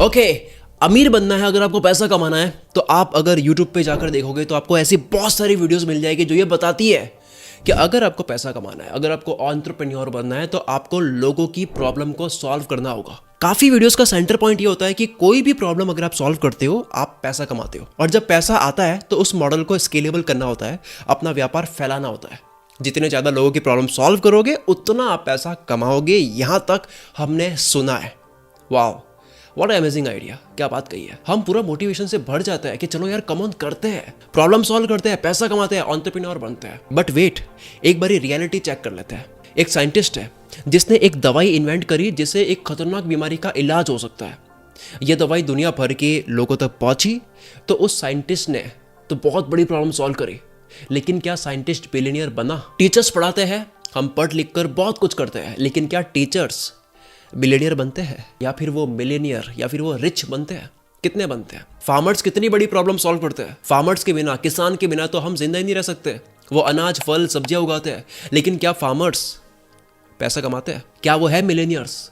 Okay, अमीर बनना है, अगर आपको पैसा कमाना है तो आप अगर यूट्यूब पे जाकर देखोगे तो आपको ऐसी बहुत सारी वीडियोस मिल जाएगी जो ये बताती है कि अगर आपको पैसा कमाना है, अगर आपको एंटरप्रेन्योर बनना है तो आपको लोगों की प्रॉब्लम को सॉल्व करना होगा। काफी वीडियोस का सेंटर पॉइंट ये होता है कि कोई भी प्रॉब्लम अगर आप सॉल्व करते हो आप पैसा कमाते हो, और जब पैसा आता है तो उस मॉडल को स्केलेबल करना होता है, अपना व्यापार फैलाना होता है। जितने ज्यादा लोगों की प्रॉब्लम सॉल्व करोगे उतना आप पैसा कमाओगे, यहां तक हमने सुना है। वाह, व्हाट अमेजिंग आइडिया, क्या बात कही है। हम पूरा मोटिवेशन से भर जाता है कि चलो यार कम ऑन करते हैं, प्रॉब्लम सॉल्व करते हैं, पैसा कमाते हैं, एंटरप्रेन्योर बनते हैं। बट वेट, एक बारी रियलिटी चेक कर लेते हैं। एक साइंटिस्ट है जिसने एक दवाई इन्वेंट करी जिससे एक खतरनाक बीमारी का इलाज हो सकता है। यह दवाई दुनिया भर के लोगों तक पहुंची तो उस साइंटिस्ट ने तो बहुत बड़ी प्रॉब्लम सॉल्व करी, लेकिन क्या साइंटिस्ट बिलियनियर बना? टीचर्स पढ़ाते हैं, हम पढ़ लिख कर बहुत कुछ करते हैं, लेकिन क्या टीचर्स बिलियनियर बनते हैं, या फिर वो मिलियनियर, या फिर वो रिच बनते हैं? कितने बनते हैं? फार्मर्स कितनी बड़ी प्रॉब्लम सॉल्व करते हैं। फार्मर्स के बिना, किसान के बिना तो हम जिंदा ही नहीं रह सकते। वो अनाज, फल, सब्जियां उगाते हैं, लेकिन क्या फार्मर्स पैसा कमाते हैं? क्या वो है मिलियनियर्स?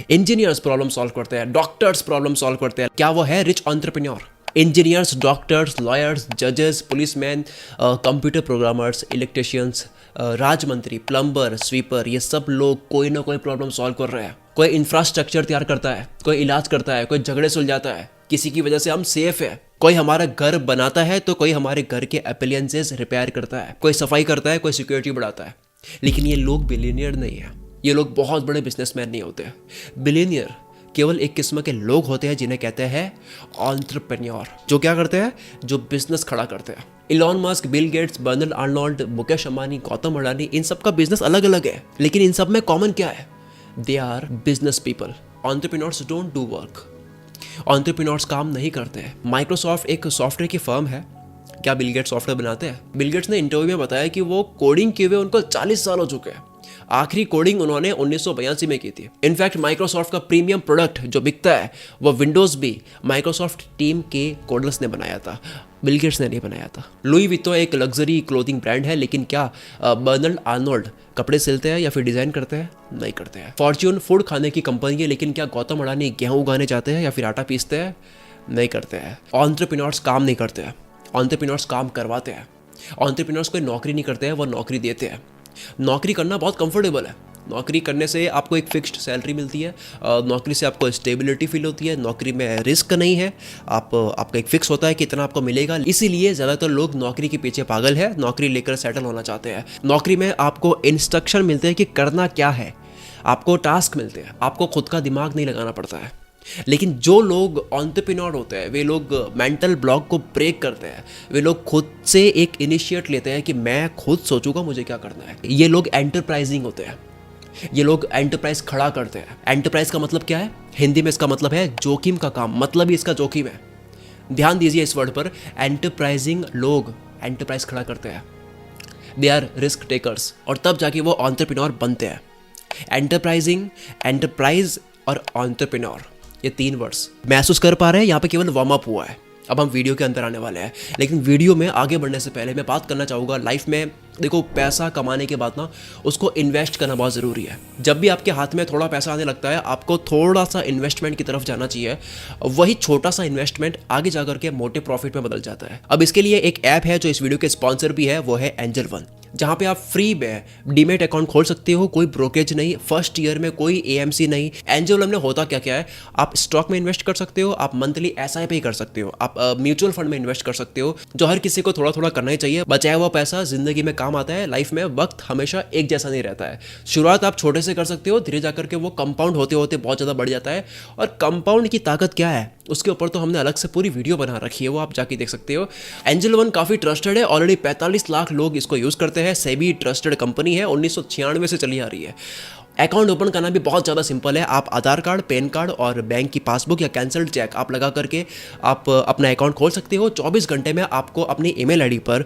इंजीनियर्स प्रॉब्लम सॉल्व करते हैं, डॉक्टर्स प्रॉब्लम सॉल्व करते हैं, क्या वो है rich entrepreneur? Engineers, doctors, lawyers, जजेस, पुलिसमैन, कंप्यूटर प्रोग्रामर्स, इलेक्ट्रिशियंस, राजमंत्री, प्लम्बर, स्वीपर, ये सब लोग कोई ना कोई प्रॉब्लम सॉल्व कर रहे हैं। कोई इंफ्रास्ट्रक्चर तैयार करता है, कोई इलाज करता है, कोई झगड़े सुलझाता है, किसी की वजह से हम सेफ है। कोई हमारा घर बनाता है तो कोई हमारे घर के अप्लायंसेस रिपेयर करता है, कोई सफाई करता है, कोई सिक्योरिटी बढ़ाता है। लेकिन ये लोग बिलियनियर नहीं है, ये लोग बहुत बड़े बिजनेसमैन नहीं होते। बिलियनियर केवल एक किस्म के लोग होते हैं जिन्हें कहते हैं एंटरप्रेन्योर, जो क्या करते हैं? जो बिजनेस खड़ा करते हैं। Elon Musk, Bill Gates, Bernard Arnault, Mukesh Ambani, Gautam Adani, इन सब का बिजनेस अलग अलग है, लेकिन इन सब में कॉमन क्या है? They are business people. Entrepreneurs don't do work. Entrepreneurs काम नहीं करते हैं। माइक्रोसॉफ्ट एक सॉफ्टवेयर की फर्म है। क्या बिल गेट्स सॉफ्टवेयर बनाते हैं? बिल गेट्स ने इंटरव्यू में बताया कि वो कोडिंग किए हुए उनको 40 साल हो चुके हैं। आखिरी कोडिंग उन्होंने 1982 में की थी। इनफैक्ट माइक्रोसॉफ्ट का प्रीमियम प्रोडक्ट जो बिकता है वो विंडोज भी माइक्रोसॉफ्ट टीम के कोडर्स ने बनाया था, बिल गेट्स ने नहीं बनाया था। लुई वितो एक लग्जरी क्लोथिंग ब्रांड है, लेकिन क्या बर्नार्ड आर्नोल्ड कपड़े सिलते हैं या फिर डिजाइन करते हैं? नहीं करते हैं। फॉर्च्यून फूड खाने की कंपनी है, लेकिन क्या गौतम अडानी गेहूं उगाने जाते हैं या फिर आटा पीसते हैं? नहीं करते हैं। एंटरप्रेन्योर्स काम नहीं करते हैं, एंटरप्रेन्योर्स काम करवाते हैं। एंटरप्रेन्योर्स कोई नौकरी नहीं करते हैं, वो नौकरी देते हैं। नौकरी करना बहुत कंफर्टेबल है। नौकरी करने से आपको एक फिक्स्ड सैलरी मिलती है, नौकरी से आपको स्टेबिलिटी फील होती है, नौकरी में रिस्क नहीं है, आपका एक फिक्स होता है कि इतना आपको मिलेगा। इसीलिए ज़्यादातर लोग नौकरी के पीछे पागल है, नौकरी लेकर सेटल होना चाहते हैं। नौकरी में आपको इंस्ट्रक्शन मिलते हैं कि करना क्या है, आपको टास्क मिलते हैं, आपको खुद का दिमाग नहीं लगाना पड़ता है। लेकिन जो लोग एंटरप्रेन्योर होते हैं वे लोग मेंटल ब्लॉक को ब्रेक करते हैं, वे लोग खुद से एक इनिशिएट लेते हैं कि मैं खुद सोचूंगा मुझे क्या करना है। ये लोग एंटरप्राइजिंग होते हैं, ये लोग एंटरप्राइज खड़ा करते हैं। एंटरप्राइज का मतलब क्या है? हिंदी में इसका मतलब है जोखिम का काम, मतलब ही इसका जोखिम है। ध्यान दीजिए इस वर्ड पर, एंटरप्राइजिंग लोग एंटरप्राइज खड़ा करते हैं, दे आर रिस्क टेकर्स, और तब जाके वो एंटरप्रेन्योर बनते हैं। एंटरप्राइजिंग, एंटरप्राइज और एंटरप्रेन्योर, ये 3 वर्ड्स महसूस कर पा रहे हैं? यहाँ पे केवल वार्म अप हुआ है, अब हम वीडियो के अंदर आने वाले हैं। लेकिन वीडियो में आगे बढ़ने से पहले मैं बात करना चाहूँगा, लाइफ में देखो पैसा कमाने के बाद ना उसको इन्वेस्ट करना बहुत ज़रूरी है। जब भी आपके हाथ में थोड़ा पैसा आने लगता है आपको थोड़ा सा इन्वेस्टमेंट की तरफ जाना चाहिए। वही छोटा सा इन्वेस्टमेंट आगे जाकर के मोटे प्रॉफिट में बदल जाता है। अब इसके लिए एक ऐप है जो इस वीडियो के स्पॉन्सर भी है, वो है एंजल वन, जहाँ पे आप फ्री में डीमेट अकाउंट खोल सकते हो, कोई ब्रोकरेज नहीं, फर्स्ट ईयर में कोई एएमसी नहीं। एंजल वन में होता क्या क्या है, आप स्टॉक में इन्वेस्ट कर सकते हो, आप मंथली एसआईपी कर सकते हो, आप म्यूचुअल फंड में इन्वेस्ट कर सकते हो, जो हर किसी को थोड़ा थोड़ा करना ही चाहिए। बचाया हुआ पैसा जिंदगी में काम आता है। लाइफ में वक्त हमेशा एक जैसा नहीं रहता है। शुरुआत आप छोटे से कर सकते हो, धीरे जाकर के वो कंपाउंड होते होते बहुत ज़्यादा बढ़ जाता है। और कंपाउंड की ताकत क्या है उसके ऊपर तो हमने अलग से पूरी वीडियो बना रखी है, वो आप जाके देख सकते हो। एंजल वन काफ़ी ट्रस्टेड है, ऑलरेडी 45 लाख लोग इसको यूज़ करते हैं। सेबी ट्रस्टेड कंपनी है, 1996 से चली आ रही है। अकाउंट ओपन करना भी बहुत ज़्यादा सिंपल है। आप आधार कार्ड, पैन कार्ड और बैंक की पासबुक या कैंसल्ड चेक आप लगा करके आप अपना अकाउंट खोल सकते हो। 24 घंटे में आपको अपनी ईमेल आईडी पर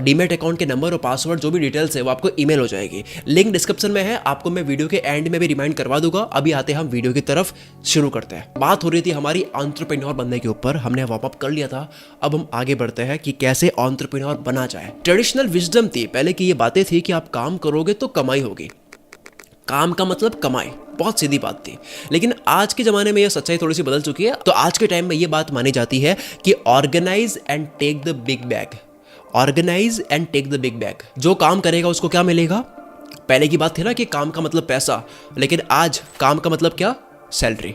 डीमेट अकाउंट के नंबर और पासवर्ड जो भी डिटेल्स है वो आपको ईमेल हो जाएगी। लिंक डिस्क्रिप्शन में है, आपको मैं वीडियो के एंड में भी रिमाइंड करवा दूंगा। अभी आते हैं हम वीडियो की तरफ, शुरू करते हैं। बात हो रही थी हमारी एंटरप्रेन्योर बनने के ऊपर, हमने वार्म अप कर लिया था। अब हम आगे बढ़ते हैं कि कैसे एंटरप्रेन्योर बना जाए। ट्रेडिशनल विजडम थी पहले की, ये बातें थी कि आप काम करोगे तो कमाई होगी, काम का मतलब कमाई, बहुत सीधी बात थी। लेकिन आज के ज़माने में यह सच्चाई थोड़ी सी बदल चुकी है। तो आज के टाइम में ये बात मानी जाती है कि organise and take the big bag. Organise and take the big bag. जो काम करेगा उसको क्या मिलेगा? पहले की बात थी ना कि काम का मतलब पैसा, लेकिन आज काम का मतलब क्या? सैलरी।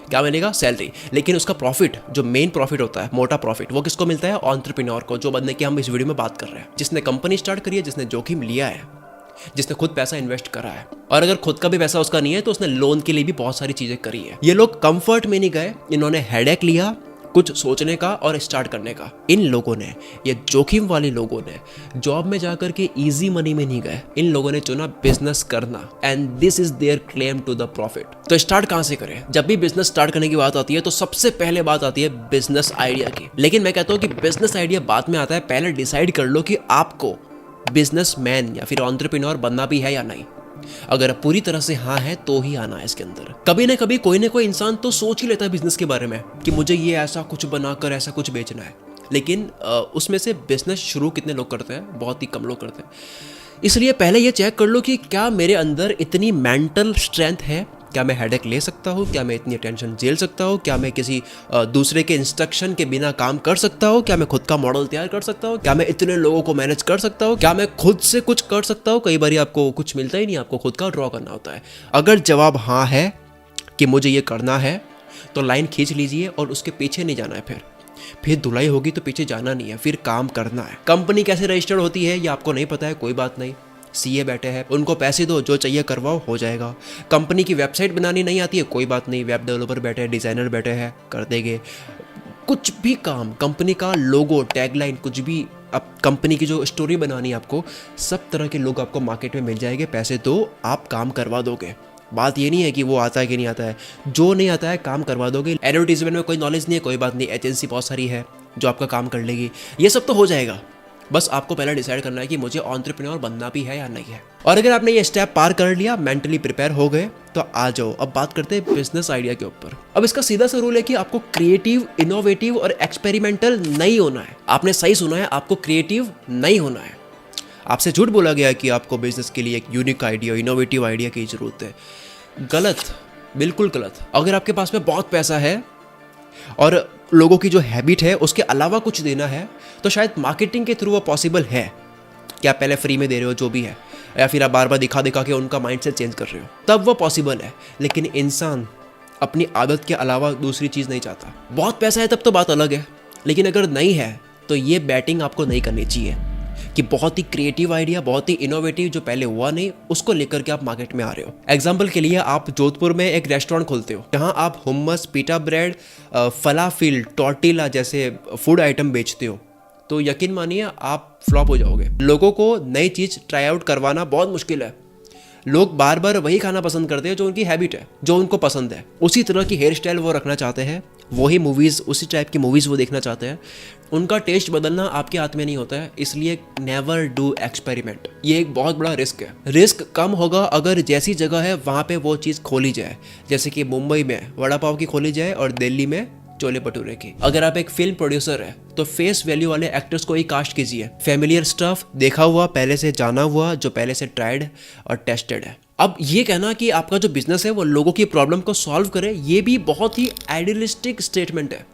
क्या मिलेगा? सैलरी। लेकिन उसका प्रॉफिट, जो मेन प्रॉफिट होता है, मोटा प्रॉफिट, वो किसको मिलता है? एंटरप्रेन्योर को, जो बंदे की हम इस वीडियो में बात कर रहे हैं, जिसने कंपनी स्टार्ट करी है, जिसने जोखिम लिया है, जिसने खुद पैसा इन्वेस्ट करा है। और अगर खुद का भी पैसा उसका नहीं है तो उसने लोन के लिए भी बहुत सारी चीजें करी है। ये लोग कंफर्ट में नहीं गए, इन्होंने हेडेक लिया कुछ सोचने का और स्टार्ट करने का। इन लोगों ने, ये जोखिम वाले लोगों ने जॉब में जाकर के इजी मनी में नहीं गए, इन लोगों ने चुना बिजनेस करना, and this is their claim to the profit. तो स्टार्ट कहां से करें? जब भी बिजनेस स्टार्ट करने की बात आती है तो सबसे पहले बात आती है बिजनेस आइडिया की। लेकिन मैं कहता हूं कि बिजनेस आइडिया बाद में आता है, पहले डिसाइड कर लो कि आपको बिजनेसमैन या फिर एंटरप्रेन्योर बनना भी है या नहीं। अगर पूरी तरह से हाँ है तो ही आना है इसके अंदर। कभी ना कभी कोई ना कोई इंसान तो सोच ही लेता है बिजनेस के बारे में कि मुझे ये ऐसा कुछ बनाकर ऐसा कुछ बेचना है, लेकिन उसमें से बिजनेस शुरू कितने लोग करते हैं? बहुत ही कम लोग करते हैं। इसलिए पहले ये चेक कर लो कि क्या मेरे अंदर इतनी मेंटल स्ट्रेंथ है, क्या मैं हेडेक ले सकता हूँ, क्या मैं इतनी टेंशन झेल सकता हूँ, क्या मैं किसी दूसरे के इंस्ट्रक्शन के बिना काम कर सकता हूँ, क्या मैं खुद का मॉडल तैयार कर सकता हूँ, क्या मैं इतने लोगों को मैनेज कर सकता हूँ, क्या मैं खुद से कुछ कर सकता हूँ। कई बार आपको कुछ मिलता ही नहीं, आपको खुद का ड्रॉ करना होता है। अगर जवाब हाँ है कि मुझे ये करना है तो लाइन खींच लीजिए और उसके पीछे नहीं जाना है। फिर धुलाई होगी तो पीछे जाना नहीं है, फिर काम करना है। कंपनी कैसे रजिस्टर्ड होती है ये आपको नहीं पता है, कोई बात नहीं, सीए बैठे हैं, उनको पैसे दो, जो चाहिए करवाओ, हो जाएगा। कंपनी की वेबसाइट बनानी नहीं आती है, कोई बात नहीं, वेब डेवलपर बैठे हैं, डिज़ाइनर बैठे हैं, कर देंगे। कुछ भी काम, कंपनी का लोगो, टैगलाइन, कुछ भी, अब कंपनी की जो स्टोरी बनानी है आपको, सब तरह के लोग आपको मार्केट में मिल जाएंगे, पैसे दो, आप काम करवा दोगे। बात ये नहीं है कि वो आता है कि नहीं आता है, जो नहीं आता है काम करवा दोगे। एडवर्टीजमेंट में कोई नॉलेज नहीं है, कोई बात नहीं, एजेंसी बहुत सारी है जो आपका काम कर लेगी, ये सब तो हो जाएगा। बस आपको पहले डिसाइड करना है कि मुझे एंटरप्रेन्योर बनना भी है या नहीं है। और अगर आपने ये स्टेप पार कर लिया, मेंटली प्रिपेयर हो गए, तो आ जाओ अब बात करते हैं बिजनेस आइडिया के ऊपर। अब इसका सीधा सा रूल है कि आपको क्रिएटिव, इनोवेटिव और एक्सपेरिमेंटल नहीं होना है। आपने सही सुना है, आपको क्रिएटिव नहीं होना है। आपसे झूठ बोला गया कि आपको बिजनेस के लिए एक यूनिक आइडिया, इनोवेटिव आइडिया की जरूरत है। गलत, बिल्कुल गलत। अगर आपके पास में बहुत पैसा है और लोगों की जो हैबिट है उसके अलावा कुछ देना है, तो शायद मार्केटिंग के थ्रू वो पॉसिबल है कि आप पहले फ्री में दे रहे हो जो भी है, या फिर आप बार बार दिखा दिखा के उनका माइंडसेट चेंज कर रहे हो, तब वो पॉसिबल है। लेकिन इंसान अपनी आदत के अलावा दूसरी चीज़ नहीं चाहता। बहुत पैसा है तब तो बात अलग है, लेकिन अगर नहीं है तो ये बैटिंग आपको नहीं करनी चाहिए कि बहुत ही क्रिएटिव आइडिया, बहुत ही इनोवेटिव, जो पहले हुआ नहीं, उसको लेकर के आप मार्केट में आ रहे हो। एग्जाम्पल के लिए आप जोधपुर में एक रेस्टोरेंट खोलते हो जहां आप हुम्मस, पीटा ब्रेड, फलाफिल, टॉर्टिला जैसे फूड आइटम बेचते हो, तो यकीन मानिए आप फ्लॉप हो जाओगे। लोगों को नई चीज़ ट्राई आउट करवाना बहुत मुश्किल है। लोग बार बार वही खाना पसंद करते हैं जो उनकी हैबिट है, जो उनको पसंद है। उसी तरह की हेयर स्टाइल वो रखना चाहते हैं, वही मूवीज़, उसी टाइप की मूवीज़ वो देखना चाहते हैं। उनका टेस्ट बदलना आपके हाथ में नहीं होता है, इसलिए नेवर डू एक्सपेरिमेंट। ये एक बहुत बड़ा रिस्क है। रिस्क कम होगा अगर जैसी जगह है वहाँ पे वो चीज़ खोली जाए, जैसे कि मुंबई में वड़ा पाव की खोली जाए और दिल्ली में छोले भटूरे की। अगर आप एक फिल्म प्रोड्यूसर है तो फेस वैल्यू वाले एक्टर्स को ही कास्ट कीजिए, फेमिलियर स्टफ, देखा हुआ, पहले से जाना हुआ, जो पहले से ट्राइड और टेस्टेड है। अब ये कहना कि आपका जो बिजनेस है वो लोगों की प्रॉब्लम को सॉल्व करे, ये भी बहुत ही आइडियलिस्टिक स्टेटमेंट है।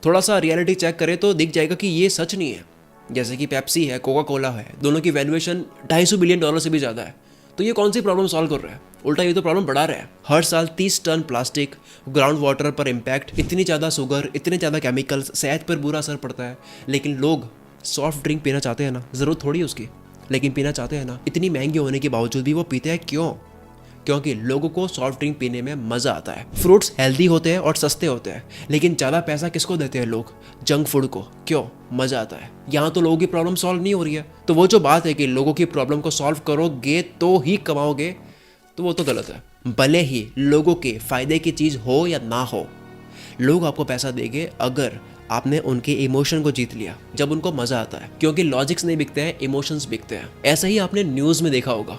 थोड़ा सा रियलिटी चेक करें तो दिख जाएगा कि ये सच नहीं है। जैसे कि पेप्सी है, कोका कोला है, दोनों की वैल्यूएशन $250 बिलियन से भी ज़्यादा है, तो ये कौन सी प्रॉब्लम सॉल्व कर रहा है? उल्टा ये तो प्रॉब्लम बढ़ा रहा है। हर साल 30 टन प्लास्टिक, ग्राउंड वाटर पर इम्पैक्ट, इतनी ज़्यादा शुगर, इतने ज़्यादा केमिकल्स, सेहत पर बुरा असर पड़ता है। लेकिन लोग सॉफ्ट ड्रिंक पीना चाहते हैं ना, ज़रूरत थोड़ी उसकी, लेकिन पीना चाहते हैं ना। इतनी महंगी होने के बावजूद भी वो पीते हैं, क्यों? क्योंकि लोगों को सॉफ्ट ड्रिंक पीने में मज़ा आता है। फ्रूट्स हेल्दी होते हैं और सस्ते होते हैं, लेकिन ज़्यादा पैसा किसको देते हैं लोग? जंक फूड को। क्यों? मज़ा आता है। यहाँ तो लोगों की प्रॉब्लम सॉल्व नहीं हो रही है। तो वो जो बात है कि लोगों की प्रॉब्लम को सॉल्व करोगे तो ही कमाओगे, तो वो तो गलत है। भले ही लोगों के फ़ायदे की चीज़ हो या ना हो, लोग आपको पैसा देंगे अगर आपने उनके इमोशन को जीत लिया, जब उनको मज़ा आता है। क्योंकि लॉजिक्स नहीं बिकते हैं, इमोशंस बिकते हैं। ऐसा ही आपने न्यूज़ में देखा होगा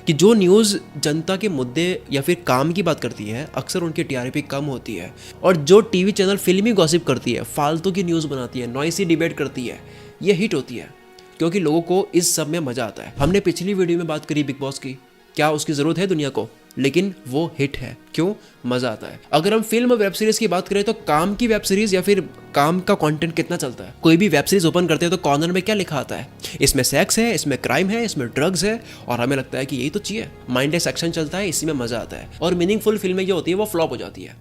कि जो न्यूज़ जनता के मुद्दे या फिर काम की बात करती है, अक्सर उनकी टीआरपी कम होती है। और जो टीवी चैनल फिल्मी गॉसिप करती है, फालतू की न्यूज़ बनाती है, नॉइसी डिबेट करती है, ये हिट होती है क्योंकि लोगों को इस सब में मज़ा आता है। हमने पिछली वीडियो में बात करी बिग बॉस की, क्या उसकी ज़रूरत है दुनिया को, लेकिन वो हिट है। क्यों? मज़ा आता है। अगर हम फिल्म और वेब सीरीज़ की बात करें तो काम की वेब सीरीज़ या फिर काम का कंटेंट कितना चलता है। कोई भी वेब सीरीज़ ओपन करते हैं तो कॉर्नर में क्या लिखा आता है? इसमें सेक्स है, इसमें क्राइम है, इसमें ड्रग्स है, और हमें लगता है कि यही तो चाहिए। माइंडलेस एक्शन चलता है, इसी में मज़ा आता है, और मीनिंगफुल फिल्में जो होती है वो फ्लॉप हो जाती है।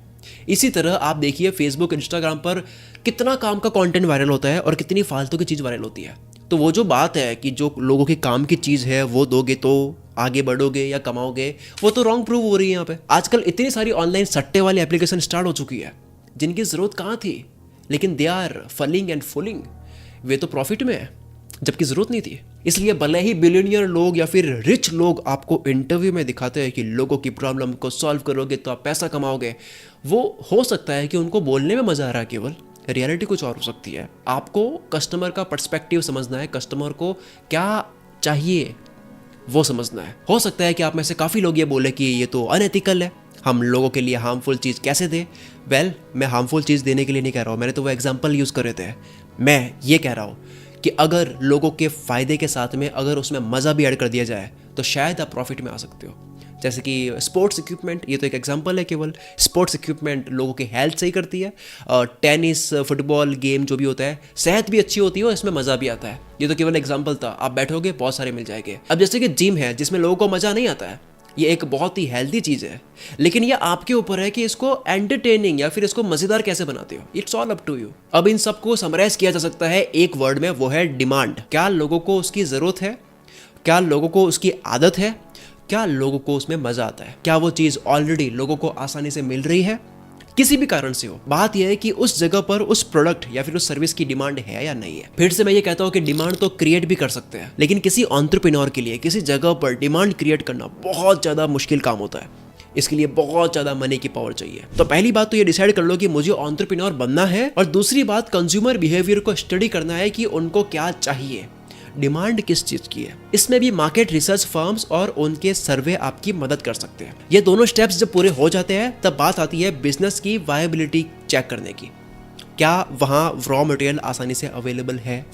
इसी तरह आप देखिए फेसबुक, इंस्टाग्राम पर कितना काम का कंटेंट वायरल होता है और कितनी फालतू की चीज़ वायरल होती है। तो वो जो बात है कि जो लोगों के काम की चीज़ है वो दोगे तो आगे बढ़ोगे या कमाओगे, वो तो रॉन्ग प्रूव हो रही है यहाँ पे। आजकल इतनी सारी ऑनलाइन सट्टे वाली एप्लीकेशन स्टार्ट हो चुकी है जिनकी ज़रूरत कहाँ थी, लेकिन दे आर फलिंग एंड फुलिंग। वे तो प्रॉफिट में है जबकि ज़रूरत नहीं थी। इसलिए भले ही बिलियनियर लोग या फिर रिच लोग आपको इंटरव्यू में दिखाते हैं कि लोगों की प्रॉब्लम को सॉल्व करोगे तो आप पैसा कमाओगे, वो हो सकता है कि उनको बोलने में मज़ा आ रहा है केवल, रियलिटी कुछ और हो सकती है। आपको कस्टमर का पर्सपेक्टिव समझना है, कस्टमर को क्या चाहिए वो समझना है। हो सकता है कि आप में से काफ़ी लोग ये बोले कि ये तो अनएथिकल है, हम लोगों के लिए हार्मफुल चीज़ कैसे दें। वेल, मैं हार्मफुल चीज़ देने के लिए नहीं कह रहा हूँ, मैंने तो वो एग्जाम्पल यूज़ कर रहे थे। मैं ये कह रहा हूँ कि अगर लोगों के फ़ायदे के साथ में अगर उसमें मज़ा भी ऐड कर दिया जाए तो शायद आप प्रॉफिट में आ सकते हो। जैसे कि स्पोर्ट्स इक्विपमेंट, ये तो एक एग्जांपल है केवल। स्पोर्ट्स इक्विपमेंट लोगों की हेल्थ सही करती है, टेनिस, फुटबॉल गेम जो भी होता है, सेहत भी अच्छी होती है और इसमें मज़ा भी आता है। ये तो केवल एग्जांपल था, आप बैठोगे बहुत सारे मिल जाएंगे। अब जैसे कि जिम है जिसमें लोगों को मज़ा नहीं आता है, ये एक बहुत ही हेल्दी चीज़ है, लेकिन ये आपके ऊपर है कि इसको एंटरटेनिंग या फिर इसको मज़ेदार कैसे बनाते हो। It's all up to you. अब इन सबको समराइज किया जा सकता है एक वर्ड में, वो है डिमांड। क्या लोगों को उसकी ज़रूरत है? क्या लोगों को उसकी आदत है? क्या लोगों को उसमें मज़ा आता है? क्या वो चीज़ ऑलरेडी लोगों को आसानी से मिल रही है? किसी भी कारण से हो, बात यह है कि उस जगह पर उस प्रोडक्ट या फिर उस सर्विस की डिमांड है या नहीं है। फिर से मैं ये कहता हूँ कि डिमांड तो क्रिएट भी कर सकते हैं, लेकिन किसी एंटरप्रेन्योर के लिए किसी जगह पर डिमांड क्रिएट करना बहुत ज़्यादा मुश्किल काम होता है। इसके लिए बहुत ज़्यादा मनी की पावर चाहिए। तो पहली बात तो ये डिसाइड कर लो कि मुझे एंटरप्रेन्योर बनना है, और दूसरी बात कंज्यूमर बिहेवियर को स्टडी करना है कि उनको क्या चाहिए, डिमांड किस चीज की है। इसमें भी मार्केट रिसर्च फर्म्स और उनके सर्वे आपकी मदद कर सकते हैं। ये दोनों स्टेप्स जब पूरे हो जाते हैं तब बात आती है बिजनेस की वायबिलिटी चेक करने की। क्या वहाँ रॉ मटेरियल आसानी से अवेलेबल है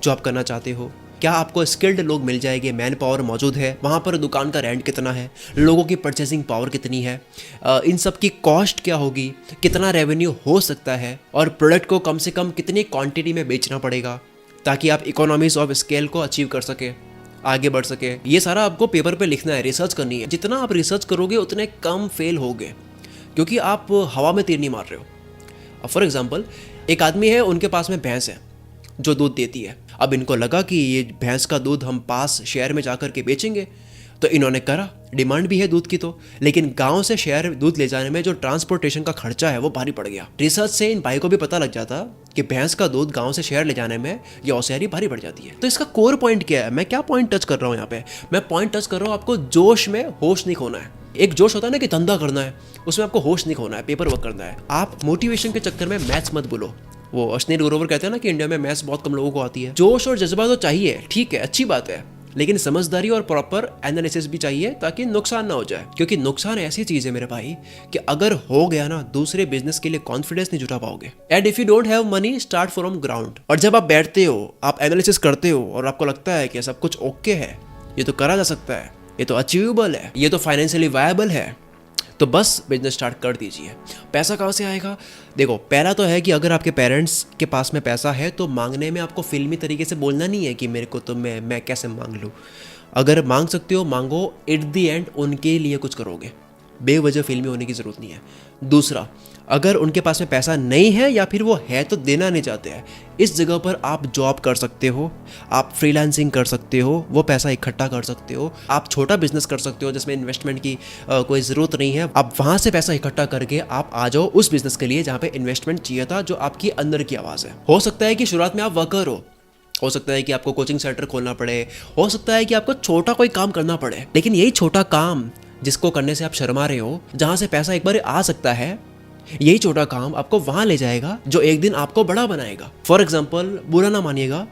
जो आप करना चाहते हो? क्या आपको स्किल्ड लोग मिल जाएंगे, मैन पावर मौजूद है वहाँ पर? दुकान का रेंट कितना है? लोगों की परचेसिंग पावर कितनी है? इन सब की कॉस्ट क्या होगी? कितना रेवेन्यू हो सकता है? और प्रोडक्ट को कम से कम कितनी क्वांटिटी में बेचना पड़ेगा ताकि आप इकोनॉमीज ऑफ स्केल को अचीव कर सके, आगे बढ़ सके। ये सारा आपको पेपर पे लिखना है, रिसर्च करनी है। जितना आप रिसर्च करोगे उतने कम फेल होगे, क्योंकि आप हवा में तीर नहीं मार रहे हो। अब फॉर एग्जांपल, एक आदमी है, उनके पास में भैंस है जो दूध देती है। अब इनको लगा कि ये भैंस का दूध हम पास शहर में जाकर के बेचेंगे, तो इन्होंने करा। डिमांड भी है दूध की तो, लेकिन गांव से शहर दूध ले जाने में जो ट्रांसपोर्टेशन का खर्चा है वो भारी पड़ गया। रिसर्च से इन भाई को भी पता लग जाता कि भैंस का दूध गांव से शहर ले जाने में ये औसियारी भारी पड़ जाती है। तो इसका कोर पॉइंट क्या है? मैं क्या पॉइंट टच कर रहा हूँ यहाँ पे? मैं पॉइंट टच कर रहा हूँ, आपको जोश में होश नहीं खोना है। एक जोश होता है ना कि धंधा करना है, उसमें आपको होश नहीं खोना है, पेपर वर्क करना है। आप मोटिवेशन के चक्कर में मैथ्स मत बोलो। वो अश्नील ग्रोवर कहते हैं ना कि इंडिया में मैथ्स बहुत कम लोगों को आती है। जोश और जज्बा तो चाहिए, ठीक है, अच्छी बात है, लेकिन समझदारी और प्रॉपर एनालिसिस भी चाहिए ताकि नुकसान ना हो जाए। क्योंकि नुकसान ऐसी चीज है मेरे भाई कि अगर हो गया ना, दूसरे बिजनेस के लिए कॉन्फिडेंस नहीं जुटा पाओगे। And if you don't have money, start from ground. और जब आप बैठते हो, आप एनालिसिस करते हो और आपको लगता है कि सब कुछ ओके है, ये तो करा जा सकता है, ये तो अचीवेबल है, ये तो फाइनेंशियली वायबल है, तो बस बिजनेस स्टार्ट कर दीजिए। पैसा कहाँ से आएगा? देखो, पहला तो है कि अगर आपके पेरेंट्स के पास में पैसा है तो मांगने में आपको फिल्मी तरीके से बोलना नहीं है कि मेरे को तो मैं कैसे मांग लूँ। अगर मांग सकते हो मांगो, एट दी एंड उनके लिए कुछ करोगे, बेवजह फिल्मी होने की ज़रूरत नहीं है। दूसरा, अगर उनके पास में पैसा नहीं है या फिर वो है तो देना नहीं चाहते हैं, इस जगह पर आप जॉब कर सकते हो, आप फ्रीलांसिंग कर सकते हो, वो पैसा इकट्ठा कर सकते हो, आप छोटा बिजनेस कर सकते हो जिसमें इन्वेस्टमेंट की कोई ज़रूरत नहीं है। आप वहाँ से पैसा इकट्ठा करके आप आ जाओ उस बिजनेस के लिए जहाँ पे इन्वेस्टमेंट चाहिए था, जो आपकी अंदर की आवाज़ है। हो सकता है कि शुरुआत में आप वर्कर हो सकता है कि आपको कोचिंग सेंटर खोलना पड़े, हो सकता है कि आपको छोटा कोई काम करना पड़े, लेकिन यही छोटा काम जिसको करने से आप शर्मा रहे हो, जहाँ से पैसा एक बार आ सकता है, यही छोटा काम आपको वहां ले जाएगा जो एक दिन आपको बड़ा बनाएगा। फॉर एग्जाम्पल, बुरा ना मानिएगा,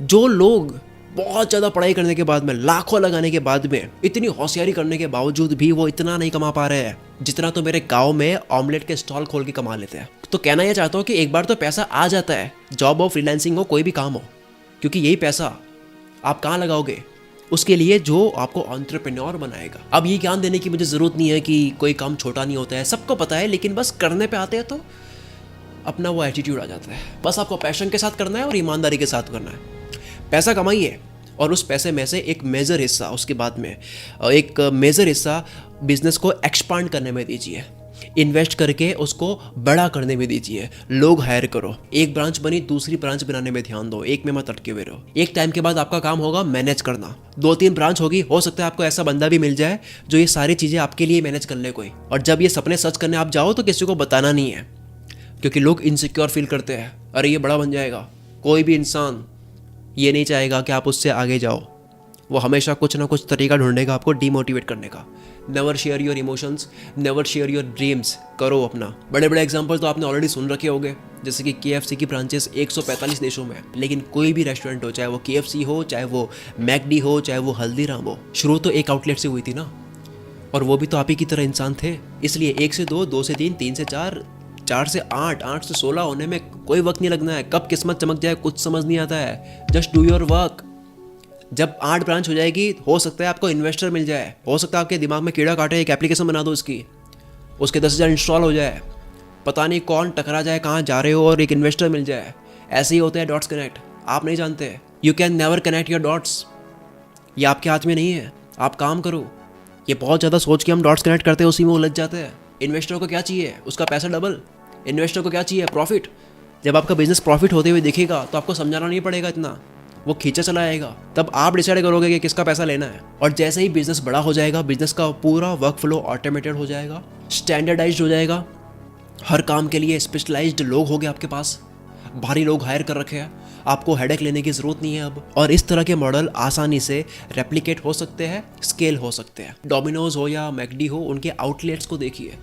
जो लोग बहुत ज़्यादा पढ़ाई करने के बाद में, लाखों लगाने के बाद में, इतनी होशियारी करने के बावजूद भी वो इतना नहीं कमा पा रहे हैं जितना तो मेरे गांव में ऑमलेट के स्टॉल खोल के कमा लेते हैं। तो कहना यह चाहता हूँ कि एक बार तो पैसा आ जाता है, जॉब हो, फ्रीलांसिंग हो, कोई भी काम हो, क्योंकि यही पैसा आप कहाँ लगाओगे? उसके लिए जो आपको एंटरप्रेन्योर बनाएगा। अब ये ज्ञान देने की मुझे ज़रूरत नहीं है कि कोई काम छोटा नहीं होता है, सबको पता है, लेकिन बस करने पे आते हैं तो अपना वो एटीट्यूड आ जाता है। बस आपको पैशन के साथ करना है और ईमानदारी के साथ करना है। पैसा कमाइए और उस पैसे में से एक मेजर हिस्सा, उसके बाद में एक मेजर हिस्सा बिजनेस को एक्सपांड करने में दीजिए, इन्वेस्ट करके उसको बड़ा करने में दीजिए। लोग हायर करो, एक ब्रांच बनी दूसरी ब्रांच बनाने में ध्यान दो, एक में मत अटके हुए रहो। एक टाइम के बाद आपका काम होगा मैनेज करना, 2-3 ब्रांच होगी, हो सकता है आपको ऐसा बंदा भी मिल जाए जो ये सारी चीज़ें आपके लिए मैनेज कर ले कोई। और जब ये सपने सच करने आप जाओ तो किसी को बताना नहीं है, क्योंकि लोग इनसिक्योर फील करते हैं, अरे ये बड़ा बन जाएगा। कोई भी इंसान ये नहीं चाहेगा कि आप उससे आगे जाओ, वो हमेशा कुछ ना कुछ तरीका ढूंढेगा आपको डिमोटिवेट करने का। Never share your emotions, never share your dreams, करो अपना। बड़े बड़े एग्जांपल तो आपने ऑलरेडी सुन रखे होंगे, जैसे कि KFC की ब्रांचेस 145 देशों में, लेकिन कोई भी रेस्टोरेंट हो, चाहे वो KFC हो, चाहे वो मैकडी हो, चाहे वो हल्दीराम हो, शुरू तो एक आउटलेट से हुई थी ना, और वो भी तो आप ही की तरह इंसान थे। इसलिए 1 से 2, 2 से 3, 3 से 4, 4 से 8, 8 से 16 होने में कोई वक्त नहीं लगना है। कब किस्मत चमक जाए कुछ समझ नहीं आता है। Just do your work. जब 8 ब्रांच हो जाएगी, हो सकता है आपको इन्वेस्टर मिल जाए, हो सकता है आपके दिमाग में कीड़ा काटे, एक एप्लीकेशन बना दो इसकी, उसके 10,000 इंस्टॉल हो जाए, पता नहीं कौन टकरा जाए कहाँ जा रहे हो और एक इन्वेस्टर मिल जाए। ऐसे ही होते हैं डॉट्स कनेक्ट, आप नहीं जानते। You can never connect your dots, ये आपके हाथ में नहीं है, आप काम करो। ये बहुत ज़्यादा सोच के हम डॉट्स कनेक्ट करते हैं, उसी में उलझ जाते हैं। इन्वेस्टर को क्या चाहिए? उसका पैसा डबल। इन्वेस्टर को क्या चाहिए? प्रॉफिट। जब आपका बिजनेस प्रॉफिट होते हुए दिखेगा तो आपको समझाना नहीं पड़ेगा इतना, वो खींचा चला आएगा। तब आप डिसाइड करोगे कि किसका पैसा लेना है। और जैसे ही बिजनेस बड़ा हो जाएगा, बिजनेस का पूरा वर्क फ्लो ऑटोमेटेड हो जाएगा, स्टैंडर्डाइज्ड हो जाएगा। हर काम के लिए स्पेशलाइज्ड लोग होंगे आपके पास, भारी लोग हायर कर रखे हैं, आपको हेडेक लेने की ज़रूरत नहीं है अब। और इस तरह के मॉडल आसानी से रेप्लिकेट हो सकते हैं, स्केल हो सकते हैं। डोमिनोज हो या मैकडी हो, उनके आउटलेट्स को देखिए,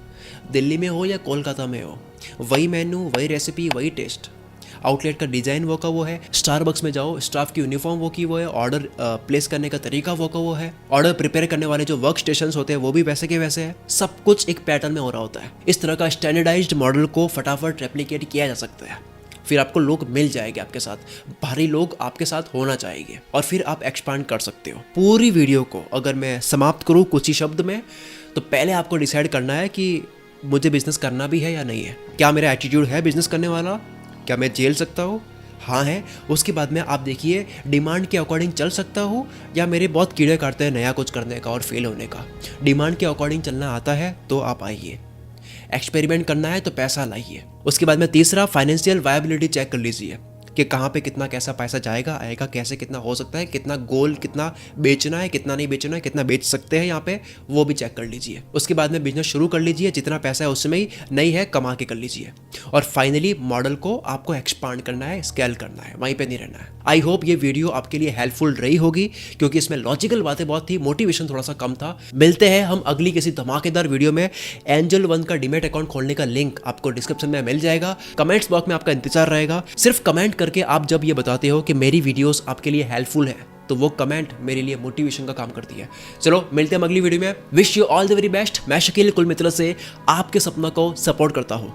दिल्ली में हो या कोलकाता में हो, वही मेन्यू, वही रेसिपी, वही टेस्ट। आउटलेट का डिज़ाइन वो का वो है। स्टारबक्स में जाओ, स्टाफ की यूनिफॉर्म वो की वो है, ऑर्डर प्लेस करने का तरीका वो का वो है, ऑर्डर प्रिपेयर करने वाले जो वर्क स्टेशंस होते हैं वो भी वैसे के वैसे है। सब कुछ एक पैटर्न में हो रहा होता है। इस तरह का स्टैंडर्डाइज्ड मॉडल को फटाफट रेप्लिकेट किया जा सकता है। फिर आपको लोग मिल जाएंगे आपके साथ, भारी लोग आपके साथ होना चाहिए, और फिर आप एक्सपांड कर सकते हो। पूरी वीडियो को अगर मैं समाप्त करूँ कुछ ही शब्द में, तो पहले आपको डिसाइड करना है कि मुझे बिजनेस करना भी है या नहीं है। क्या मेरा एटीट्यूड है बिजनेस करने वाला? क्या मैं झेल सकता हूँ? हाँ है। उसके बाद में आप देखिए डिमांड के अकॉर्डिंग चल सकता हूँ, या मेरे बहुत कीड़े काटते हैं नया कुछ करने का और फेल होने का। डिमांड के अकॉर्डिंग चलना आता है तो आप आइए, एक्सपेरिमेंट करना है तो पैसा लाइए। उसके बाद में तीसरा, फाइनेंशियल वायबिलिटी चेक कर लीजिए कि कहाँ पे कितना कैसा पैसा जाएगा, आएगा कैसे, कितना हो सकता है, कितना गोल, कितना बेचना है, कितना नहीं बेचना है, कितना बेच सकते हैं यहाँ पे, वो भी चेक कर लीजिए। उसके बाद में बिजनेस शुरू कर लीजिए, जितना पैसा है उसमें ही, नहीं है कमा के कर लीजिए। और फाइनली मॉडल को आपको एक्सपांड करना है, स्केल करना है, वहीं पे नहीं रहना है। आई होप ये वीडियो आपके लिए हेल्पफुल रही होगी, क्योंकि इसमें लॉजिकल बातें बहुत थी, मोटिवेशन थोड़ा सा कम था। मिलते हैं हम अगली किसी धमाकेदार वीडियो में। एंजल वन का डीमैट अकाउंट खोलने का लिंक आपको डिस्क्रिप्शन में मिल जाएगा, कमेंट्स बॉक्स में आपका इंतजार रहेगा। सिर्फ कमेंट करके आप जब ये बताते हो कि मेरी वीडियोस आपके लिए हेल्पफुल है, तो वो कमेंट मेरे लिए मोटिवेशन का काम करती है। चलो मिलते हैं अगली वीडियो में। Wish you all the very best. मैं शकील कुल मित्र से आपके सपना को सपोर्ट करता हूँ।